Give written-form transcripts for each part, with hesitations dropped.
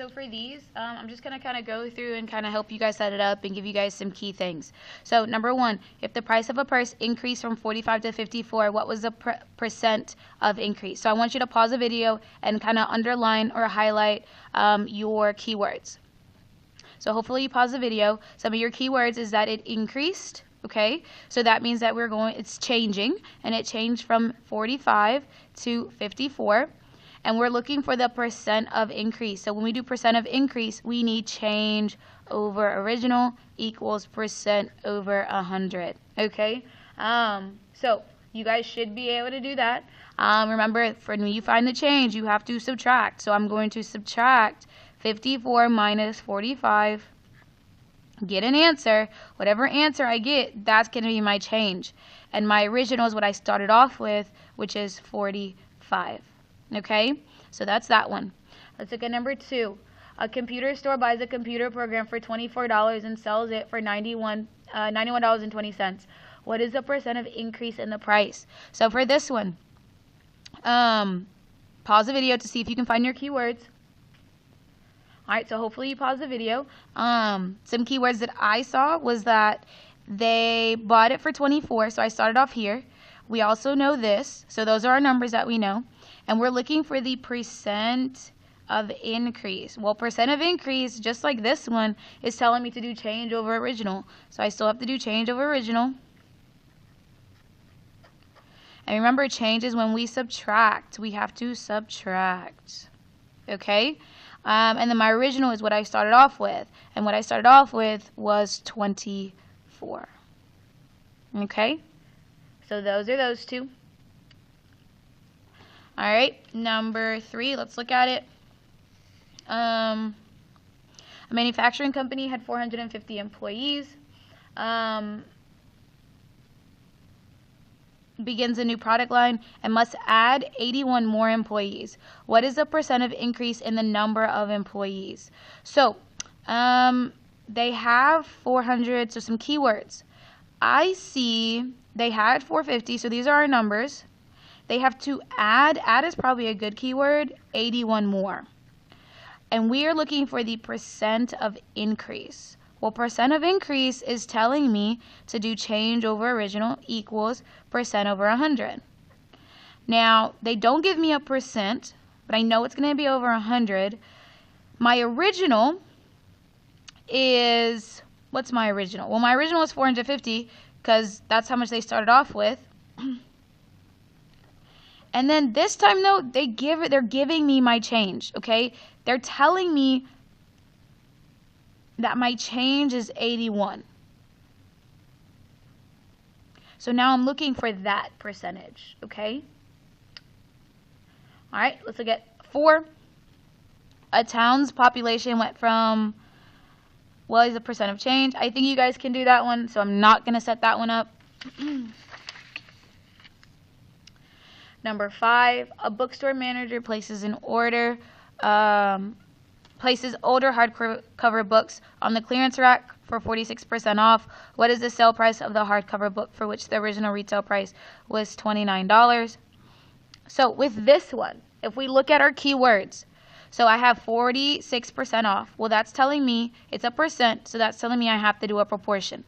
so for these, I'm just going to kind of go through and kind of help you guys set it up and give you guys some key things. So number one, if the price of a purse increased from 45 to 54, what was the percent of increase? So I want you to pause the video and kind of underline or highlight your keywords. So hopefully you pause the video. Some of your keywords is that it increased. Okay, so that means that it's changing, and it changed from 45 to 54. And we're looking for the percent of increase. So when we do percent of increase, we need change over original equals percent over 100. Okay, so you guys should be able to do that. Remember, when you find the change, you have to subtract. So I'm going to subtract 54 minus 45. Get an answer. Whatever answer I get, that's going to be my change. And my original is what I started off with, which is 45. Okay, so that's that one. Let's look at number two. A computer store buys a computer program for $24 and sells it for $91.20. What is the percent of increase in the price? So for this one, pause the video to see if you can find your keywords. Alright, so hopefully you pause the video. Some keywords that I saw was that they bought it for 24, so I started off here. We also know this, so those are our numbers that we know. And we're looking for the percent of increase. Well, percent of increase, just like this one, is telling me to do change over original. So I still have to do change over original. And remember, change is when we subtract. We have to subtract. Okay? And then my original is what I started off with. And what I started off with was 24. Okay? So those are those two. Alright, number three, let's look at it. A manufacturing company had 450 employees. Begins a new product line and must add 81 more employees. What is the percent of increase in the number of employees? So, they have 400, so some keywords. I see they had 450, so these are our numbers. They have to add is probably a good keyword, 81 more. And we are looking for the percent of increase. Well, percent of increase is telling me to do change over original equals percent over 100. Now, they don't give me a percent, but I know it's going to be over 100. My original is, what's my original? Well, my original is 450 because that's how much they started off with. And then this time, though, they're giving me my change, okay? They're telling me that my change is 81. So now I'm looking for that percentage, okay? All right, let's look at 4. A town's population went from, what is the percent of change? I think you guys can do that one, so I'm not going to set that one up. Number 5, a bookstore manager places an order, places older hardcover books on the clearance rack for 46% off. What is the sale price of the hardcover book for which the original retail price was $29? So with this one, if we look at our keywords, so I have 46% off. Well, that's telling me it's a percent, so that's telling me I have to do a proportion.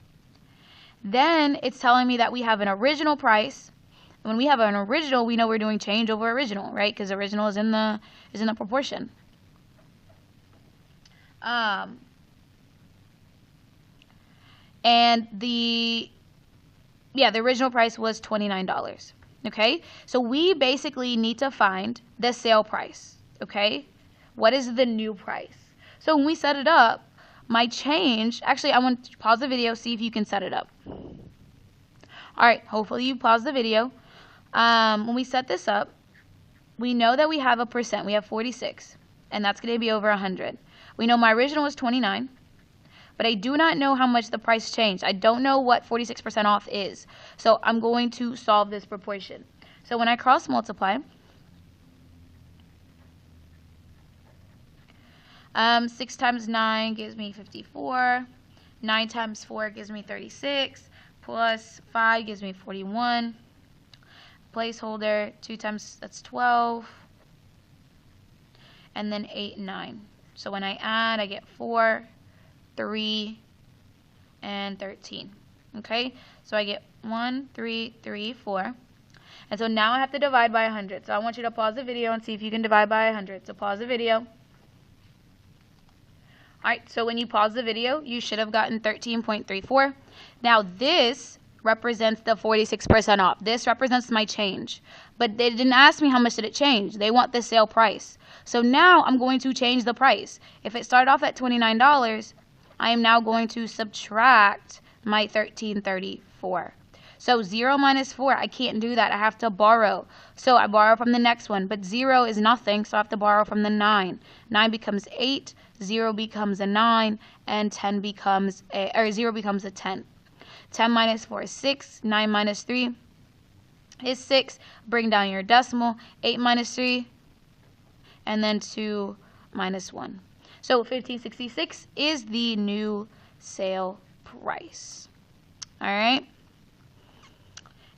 Then it's telling me that we have an original price. When we have an original, we know we're doing change over original, right? Because original is in the proportion. And the original price was $29. Okay, so we basically need to find the sale price. Okay, what is the new price? So when we set it up, my change. Actually, I want to pause the video, see if you can set it up. All right, hopefully you pause the video. When we set this up, we know that we have a percent. We have 46, and that's going to be over 100. We know my original was 29, but I do not know how much the price changed. I don't know what 46% off is, so I'm going to solve this proportion. So when I cross multiply, 6 times 9 gives me 54, 9 times 4 gives me 36, plus 5 gives me 41. Placeholder, 2 times, that's 12, and then 8 and 9, So when I add, I get 4, 3, and 13. Okay, so I get 1, 3, 3, 4. And so now I have to divide by 100. So I want you to pause the video and see if you can divide by 100. So pause the video. Alright, so when you pause the video, you should have gotten 13.34. Now this represents the 46% off. This represents my change. But they didn't ask me how much did it change. They want the sale price. So now I'm going to change the price. If it started off at $29, I am now going to subtract my $13.34. So 0 minus 4, I can't do that. I have to borrow. So I borrow from the next one. But 0 is nothing, so I have to borrow from the 9. 9 becomes 8, 0 becomes a 9, and 10 becomes a, 0 becomes a 10. 10 minus 4 is 6. 9 minus 3 is 6. Bring down your decimal. 8 minus 3, and then 2 minus 1. So 1566 is the new sale price. All right.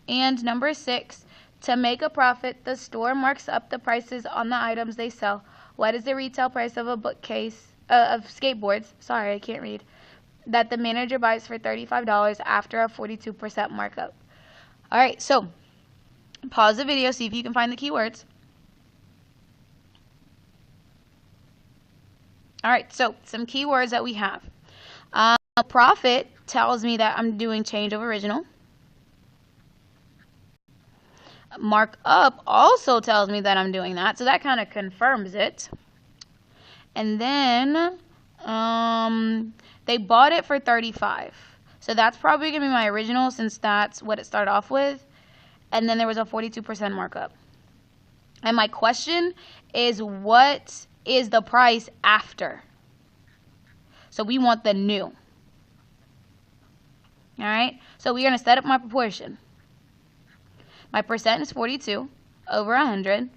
And number 6, to make a profit, the store marks up the prices on the items they sell. What is the retail price of a bookcase of skateboards? Sorry, I can't read. That the manager buys for $35 after a 42% markup. All right, so pause the video, see if you can find the keywords. All right, so some keywords that we have. Profit tells me that I'm doing change of original. Markup also tells me that I'm doing that, so that kind of confirms it. And then they bought it for $35, so that's probably gonna be my original since that's what it started off with. And then there was a 42% markup. And my question is, what is the price after? So we want the new. All right, so we're gonna set up my proportion. My percent is 42 over 100.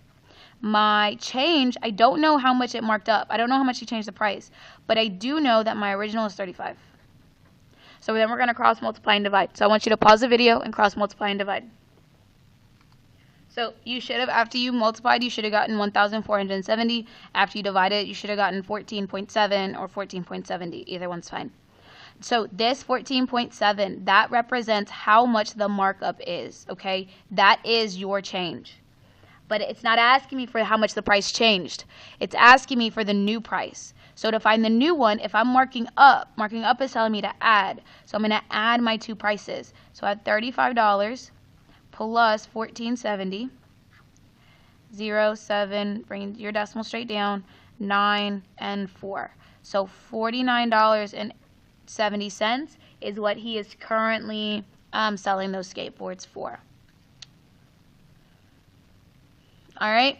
My change, I don't know how much it marked up. I don't know how much you changed the price, but I do know that my original is 35. So then we're going to cross multiply and divide. So I want you to pause the video and cross multiply and divide. So you should have, after you multiplied, you should have gotten 1,470. After you divided, you should have gotten 14.7 or 14.70. Either one's fine. So this 14.7, that represents how much the markup is, okay? That is your change. But it's not asking me for how much the price changed. It's asking me for the new price. So to find the new one, if I'm marking up is telling me to add. So I'm going to add my two prices. So at $35 plus $14.70, 0, 7, bring your decimal straight down, 9, and 4. So $49.70 is what he is currently selling those skateboards for. All right.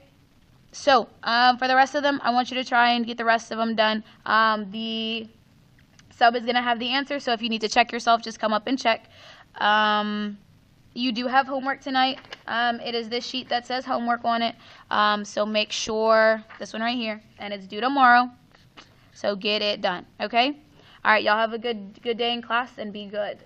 So for the rest of them, I want you to try and get the rest of them done. The sub is going to have the answer, so if you need to check yourself, just come up and check. You do have homework tonight. It is this sheet that says homework on it. So make sure, this one right here, and it's due tomorrow. So get it done, okay? All right, y'all have a good day in class and be good.